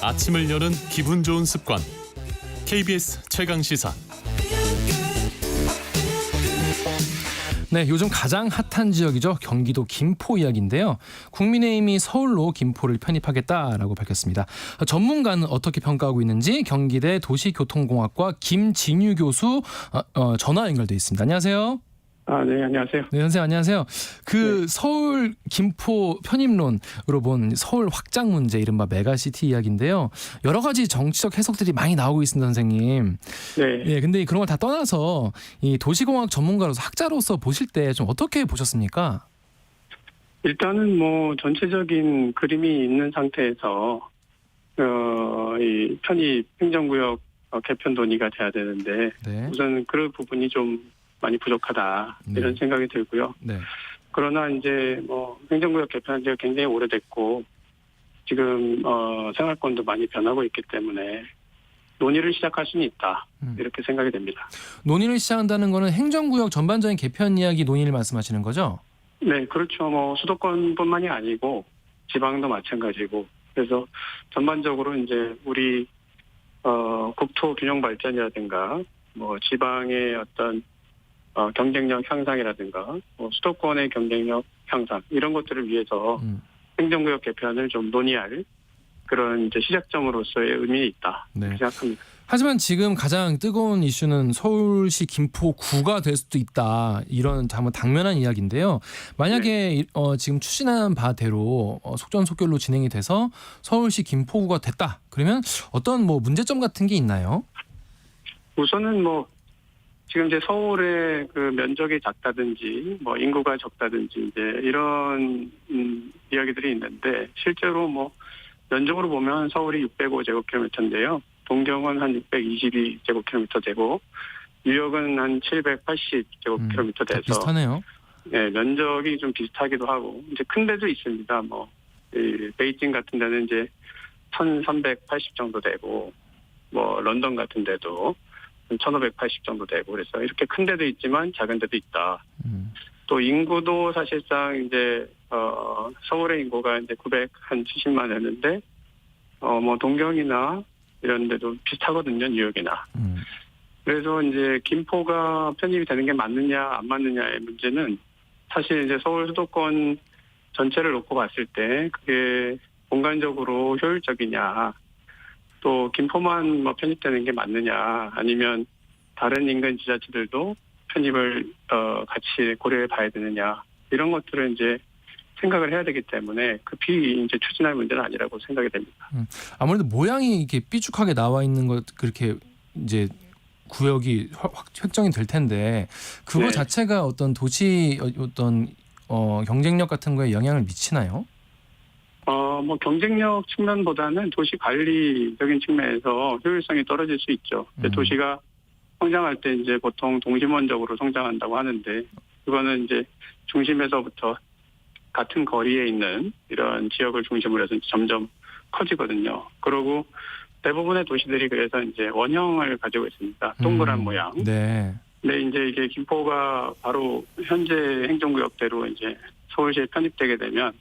아침을 여는 기분 좋은 습관. KBS 최강시사. 네, 요즘 가장 핫한 지역이죠. 경기도 김포 이야기인데요. 국민의힘이 서울로 김포를 편입하겠다라고 밝혔습니다. 전문가는 어떻게 평가하고 있는지 경기대 도시교통공학과 김진유 교수 전화 연결돼 있습니다. 안녕하세요. 네, 안녕하세요. 네, 선생님 안녕하세요. 서울 김포 편입론으로 본 서울 확장 문제, 이른바 메가시티 이야기인데요. 여러 가지 정치적 해석들이 많이 나오고 있습니다, 선생님. 네. 예, 근데 그런 걸 다 떠나서 이 도시공학 전문가로서 학자로서 보실 때 좀 어떻게 보셨습니까? 일단은 전체적인 그림이 있는 상태에서 이 편입 행정구역 개편 논의가 돼야 되는데 네. 우선 그런 부분이 좀 많이 부족하다 이런 생각이 들고요. 네. 그러나 이제 행정구역 개편한 지가 굉장히 오래됐고 지금 생활권도 많이 변하고 있기 때문에 논의를 시작할 수는 있다 이렇게 생각이 됩니다. 논의를 시작한다는 거는 행정구역 전반적인 개편 이야기 논의를 말씀하시는 거죠? 네, 그렇죠. 수도권뿐만이 아니고 지방도 마찬가지고 그래서 전반적으로 이제 우리 국토 균형 발전이라든가 지방의 어떤 경쟁력 향상이라든가 수도권의 경쟁력 향상 이런 것들을 위해서 행정구역 개편을 좀 논의할 그런 이제 시작점으로서의 의미가 있다 생각합니다. 하지만 지금 가장 뜨거운 이슈는 서울시 김포구가 될 수도 있다, 이런 한번 당면한 이야기인데요. 만약에 지금 추진한 바대로 속전속결로 진행이 돼서 서울시 김포구가 됐다, 그러면 어떤 문제점 같은 게 있나요? 우선은 지금 이제 서울의 그 면적이 작다든지 인구가 적다든지 이제 이런 이야기들이 있는데 실제로 면적으로 보면 서울이 605제곱킬로미터인데요. 동경은 한 622제곱킬로미터 되고 뉴욕은 한 780제곱킬로미터 돼서 비슷하네요. 네, 면적이 좀 비슷하기도 하고 이제 큰 데도 있습니다. 베이징 같은 데는 이제 1,380 정도 되고 런던 같은 데도 1,580 정도 되고 그래서 이렇게 큰 데도 있지만 작은 데도 있다. 또 인구도 사실상 이제 서울의 인구가 이제 970만이었는데 동경이나 이런 데도 비슷하거든요, 뉴욕이나. 그래서 이제 김포가 편입이 되는 게 맞느냐 안 맞느냐의 문제는 사실 이제 서울 수도권 전체를 놓고 봤을 때 그게 공간적으로 효율적이냐, 또 김포만 편입되는 게 맞느냐, 아니면 다른 인근 지자체들도 편입을 같이 고려해 봐야 되느냐, 이런 것들을 이제 생각을 해야 되기 때문에 급히 이제 추진할 문제는 아니라고 생각이 됩니다. 아무래도 모양이 이렇게 삐죽하게 나와 있는 것, 그렇게 이제 구역이 획정이 될 텐데 그거 자체가 어떤 도시 경쟁력 같은 거에 영향을 미치나요? 경쟁력 측면보다는 도시 관리적인 측면에서 효율성이 떨어질 수 있죠. 도시가 성장할 때 이제 보통 동심원적으로 성장한다고 하는데 그거는 이제 중심에서부터 같은 거리에 있는 이런 지역을 중심으로 해서 점점 커지거든요. 그리고 대부분의 도시들이 그래서 이제 원형을 가지고 있습니다. 동그란 모양. 네. 근데 이제 이게 김포가 바로 현재 행정구역대로 이제 서울시에 편입되게 되면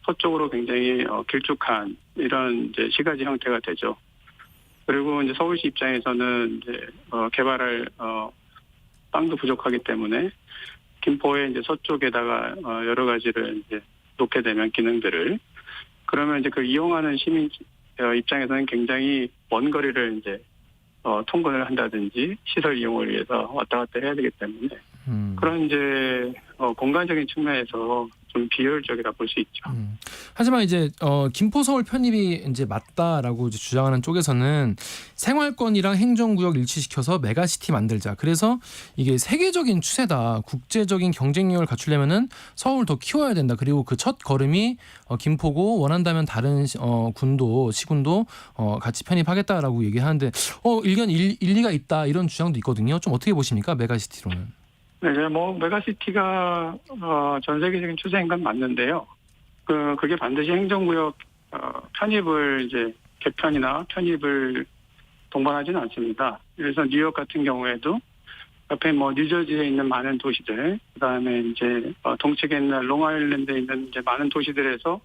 서쪽으로 굉장히 길쭉한 이런 이제 시가지 형태가 되죠. 그리고 이제 서울시 입장에서는 이제 개발할 땅도 부족하기 때문에 김포의 이제 서쪽에다가 여러 가지를 이제 놓게 되면 기능들을, 그러면 이제 그 이용하는 시민 입장에서는 굉장히 먼 거리를 이제 통근을 한다든지 시설 이용을 위해서 왔다 갔다 해야 되기 때문에 그런 이제 공간적인 측면에서 좀 비효율적이라 볼 수 있죠. 하지만 이제 김포 서울 편입이 이제 맞다라고 이제 주장하는 쪽에서는 생활권이랑 행정구역 일치시켜서 메가시티 만들자. 그래서 이게 세계적인 추세다. 국제적인 경쟁력을 갖추려면은 서울 더 키워야 된다. 그리고 그 첫 걸음이 김포고, 원한다면 다른 군도 시군도 같이 편입하겠다라고 얘기하는데 의견 일리가 있다, 이런 주장도 있거든요. 좀 어떻게 보십니까, 메가시티로는? 네, 메가시티가 전 세계적인 추세인 건 맞는데요. 그게 반드시 행정구역 편입을 이제 개편이나 편입을 동반하지는 않습니다. 그래서 뉴욕 같은 경우에도 옆에 뉴저지에 있는 많은 도시들, 그다음에 이제 동측에 있는 롱아일랜드에 있는 이제 많은 도시들에서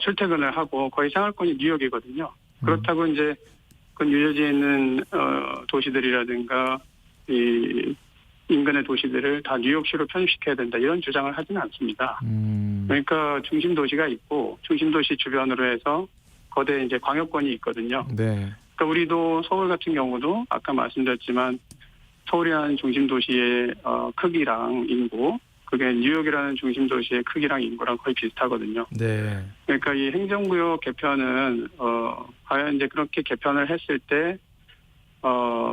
출퇴근을 하고 거의 생활권이 뉴욕이거든요. 그렇다고 이제 그 유적지에 있는 도시들이라든가 이 인근의 도시들을 다 뉴욕시로 편입시켜야 된다 이런 주장을 하지는 않습니다. 그러니까 중심 도시가 있고 중심 도시 주변으로 해서 거대 이제 광역권이 있거든요. 네. 그러니까 우리도 서울 같은 경우도 아까 말씀드렸지만 서울이라는 중심 도시의 크기랑 인구, 그게 뉴욕이라는 중심 도시의 크기랑 인구랑 거의 비슷하거든요. 네. 그러니까 이 행정구역 개편은 과연 이제 그렇게 개편을 했을 때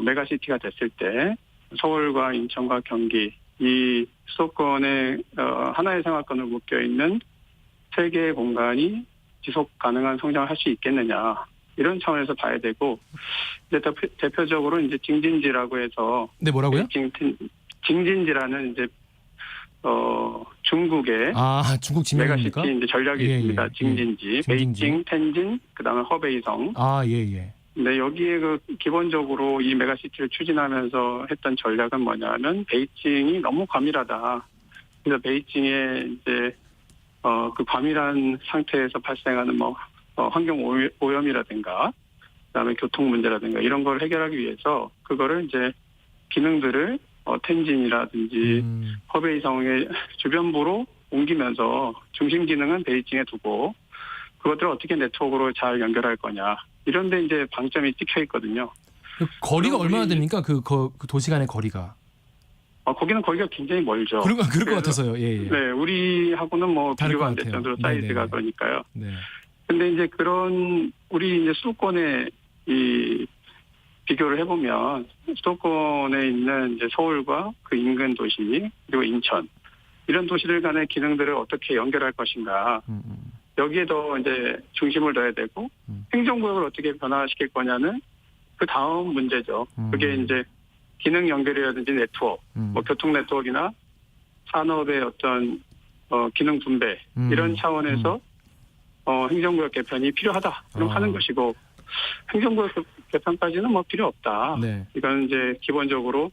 메가시티가 됐을 때 서울과 인천과 경기 이 수도권에 하나의 생활권을 묶여 있는 세 개의 공간이 지속 가능한 성장을 할 수 있겠느냐 이런 차원에서 봐야 되고 이제 대표적으로 이제 징진지라고 해서 네, 뭐라고요? 징진지라는 이제 중국의 중국 지명입니까? 메가시티 이제 전략이 있습니다. 징진지, 징진지. 베이징, 텐진, 그다음에 허베이성. 예. 네, 여기에 그 기본적으로 이 메가시티를 추진하면서 했던 전략은 뭐냐면 베이징이 너무 과밀하다. 그래서 베이징에 이제 그 과밀한 상태에서 발생하는 환경 오염이라든가 그다음에 교통 문제라든가 이런 걸 해결하기 위해서 그거를 이제 기능들을 텐진이라든지 허베이성의 주변부로 옮기면서 중심 기능은 베이징에 두고 그것들을 어떻게 네트워크로 잘 연결할 거냐 이런 데 이제 방점이 찍혀 있거든요. 그 거리가 얼마나 됩니까? 그 도시 간의 거리가? 거기는 거리가 굉장히 멀죠. 그럴 것 같아서요. 예. 네, 우리하고는 다를 비교가 것 안 될 같아요. 정도로 사이즈가 네네. 그러니까요. 네. 근데 이제 그런 우리 이제 수도권에 이 비교를 해보면 수도권에 있는 이제 서울과 그 인근 도시 그리고 인천 이런 도시들 간의 기능들을 어떻게 연결할 것인가 여기에 더 이제 중심을 둬야 되고 행정구역을 어떻게 변화시킬 거냐는 그 다음 문제죠. 그게 이제 기능 연결이라든지 네트워크, 교통 네트워크나 산업의 어떤 기능 분배 이런 차원에서 행정구역 개편이 필요하다 이런 하는 것이고 행정구역 개편까지는 필요 없다. 네. 이건 이제 기본적으로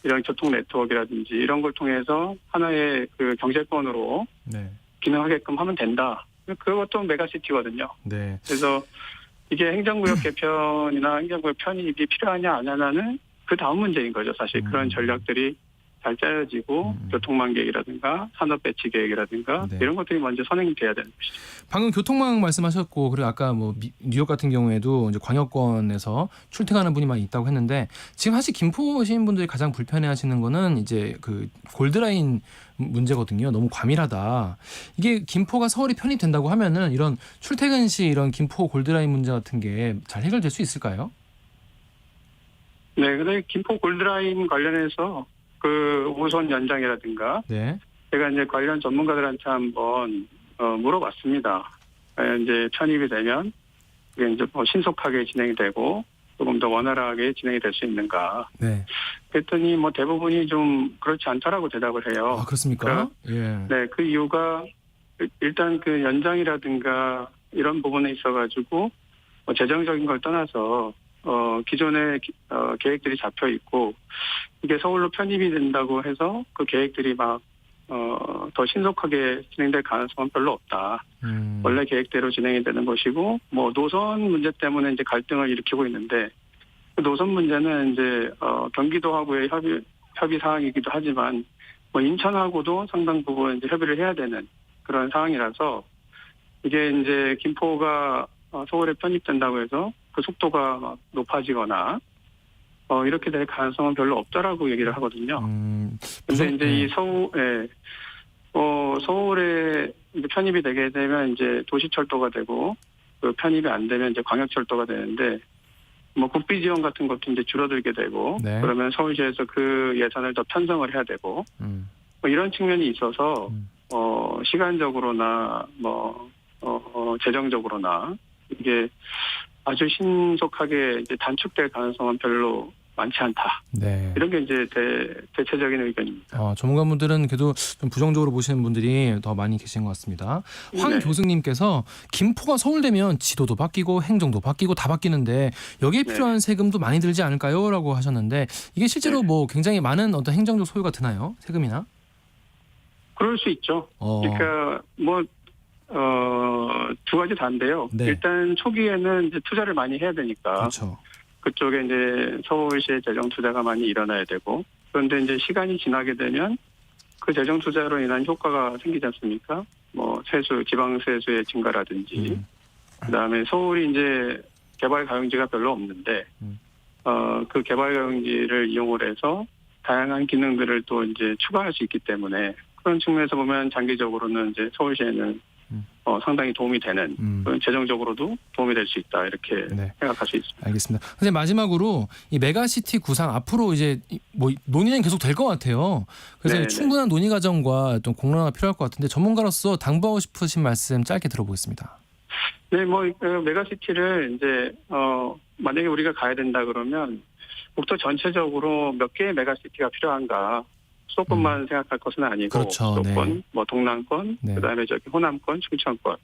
이런 교통 네트워크라든지 이런 걸 통해서 하나의 그 경제권으로 네. 기능하게끔 하면 된다. 그것도 메가시티거든요. 네. 그래서 이게 행정구역 개편이나 행정구역 편입이 필요하냐 안 하냐는 그 다음 문제인 거죠. 사실 그런 전략들이 잘 짜여지고 교통망 계획이라든가 산업 배치 계획이라든가 네. 이런 것들이 먼저 선행이 돼야 되는 것이죠. 방금 교통망 말씀하셨고 그리고 아까 뉴욕 같은 경우에도 이제 광역권에서 출퇴근하는 분이 많이 있다고 했는데 지금 사실 김포 시민분들이 가장 불편해하시는 거는 이제 그 골드라인 문제거든요. 너무 과밀하다. 이게 김포가 서울이 편입된다고 하면은 이런 출퇴근 시 이런 김포 골드라인 문제 같은 게 잘 해결될 수 있을까요? 네, 근데 김포 골드라인 관련해서 그 5선 연장이라든가 네. 제가 이제 관련 전문가들한테 한번 물어봤습니다. 이제 편입이 되면 이게 이제 신속하게 진행이 되고 조금 더 원활하게 진행이 될 수 있는가. 네. 그랬더니 대부분이 좀 그렇지 않다라고 대답을 해요. 아, 그렇습니까? 예. 네, 그 이유가 일단 그 연장이라든가 이런 부분에 있어가지고 재정적인 걸 떠나서 기존의 계획들이 잡혀 있고 이게 서울로 편입이 된다고 해서 그 계획들이 더 신속하게 진행될 가능성은 별로 없다. 원래 계획대로 진행이 되는 것이고 노선 문제 때문에 이제 갈등을 일으키고 있는데 그 노선 문제는 이제 경기도하고의 협의 사항이기도 하지만 인천하고도 상당 부분 이제 협의를 해야 되는 그런 상황이라서 이게 이제 김포가 서울에 편입된다고 해서 그 속도가 높아지거나 이렇게 될 가능성은 별로 없다라고 얘기를 하거든요. 근데 이제 이 서울에 이제 편입이 되게 되면 이제 도시철도가 되고 그 편입이 안 되면 이제 광역철도가 되는데 국비 지원 같은 것도 이제 줄어들게 되고 네. 그러면 서울시에서 그 예산을 더 편성을 해야 되고 이런 측면이 있어서 시간적으로나 재정적으로나 이게 아주 신속하게 이제 단축될 가능성은 별로 많지 않다. 네. 이런 게 이제 대체적인 의견입니다. 전문가분들은 그래도 좀 부정적으로 보시는 분들이 더 많이 계신 것 같습니다. 황 네. 교수님께서 김포가 서울되면 지도도 바뀌고 행정도 바뀌고 다 바뀌는데 여기에 필요한 세금도 많이 들지 않을까요? 라고 하셨는데 이게 실제로 굉장히 많은 어떤 행정적 소요가 드나요? 세금이나? 그럴 수 있죠. 그러니까 두 가지 다인데요. 네. 일단 초기에는 이제 투자를 많이 해야 되니까 그렇죠. 그쪽에 이제 서울시의 재정 투자가 많이 일어나야 되고, 그런데 이제 시간이 지나게 되면 그 재정 투자로 인한 효과가 생기지 않습니까? 뭐 세수, 지방 세수의 증가라든지, 그다음에 서울이 이제 개발 가용지가 별로 없는데, 그 개발 가용지를 이용을 해서 다양한 기능들을 또 이제 추가할 수 있기 때문에 그런 측면에서 보면 장기적으로는 이제 서울시에는 상당히 도움이 되는 재정적으로도 도움이 될 수 있다 이렇게 네. 생각할 수 있습니다. 알겠습니다. 선생님 마지막으로 이 메가시티 구상 앞으로 이제 뭐 논의는 계속 될 것 같아요. 그래서 네네. 충분한 논의 과정과 좀 공론화가 필요할 것 같은데 전문가로서 당부하고 싶으신 말씀 짧게 들어보겠습니다. 네, 뭐 그 메가시티를 이제 만약에 우리가 가야 된다 그러면 국토 전체적으로 몇 개의 메가시티가 필요한가? 수도권만 생각할 것은 아니고 그렇죠. 수도권, 네. 뭐 동남권, 네. 그다음에 저기 호남권, 충청권,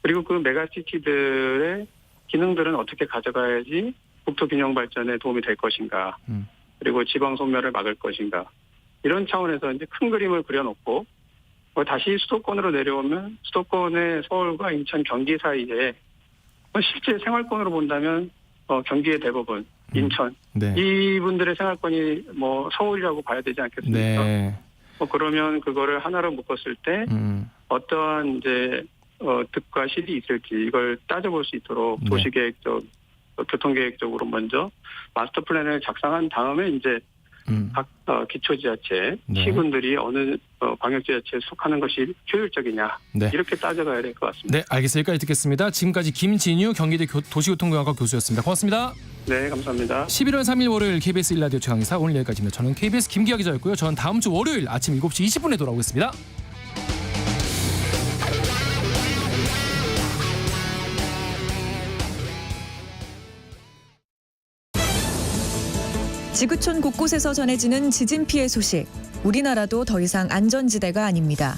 그리고 그 메가시티들의 기능들은 어떻게 가져가야지 국토 균형 발전에 도움이 될 것인가? 그리고 지방 소멸을 막을 것인가? 이런 차원에서 이제 큰 그림을 그려놓고 다시 수도권으로 내려오면 수도권의 서울과 인천, 경기 사이에 실제 생활권으로 본다면 경기의 대부분, 인천 네. 이분들의 생활권이 뭐 서울이라고 봐야 되지 않겠습니까? 네. 그러면 그거를 하나로 묶었을 때 어떠한 이제 득과 실이 있을지 이걸 따져볼 수 있도록 네. 도시계획적, 교통계획적으로 먼저 마스터 플랜을 작성한 다음에 이제 각 기초지자체 네. 시군들이 어느 광역지자체에 속하는 것이 효율적이냐 네. 이렇게 따져가야 될 것 같습니다. 네, 알겠습니다. 여기까지 듣겠습니다. 지금까지 김진유 경기대 도시교통공학과 교수였습니다. 고맙습니다. 네, 감사합니다. 11월 3일 월요일 KBS 1라디오 최강의사 오늘 여기까지입니다. 저는 KBS 김기아 기자였고요. 저는 다음 주 월요일 아침 7시 20분에 돌아오겠습니다. 지구촌 곳곳에서 전해지는 지진 피해 소식. 우리나라도 더 이상 안전지대가 아닙니다.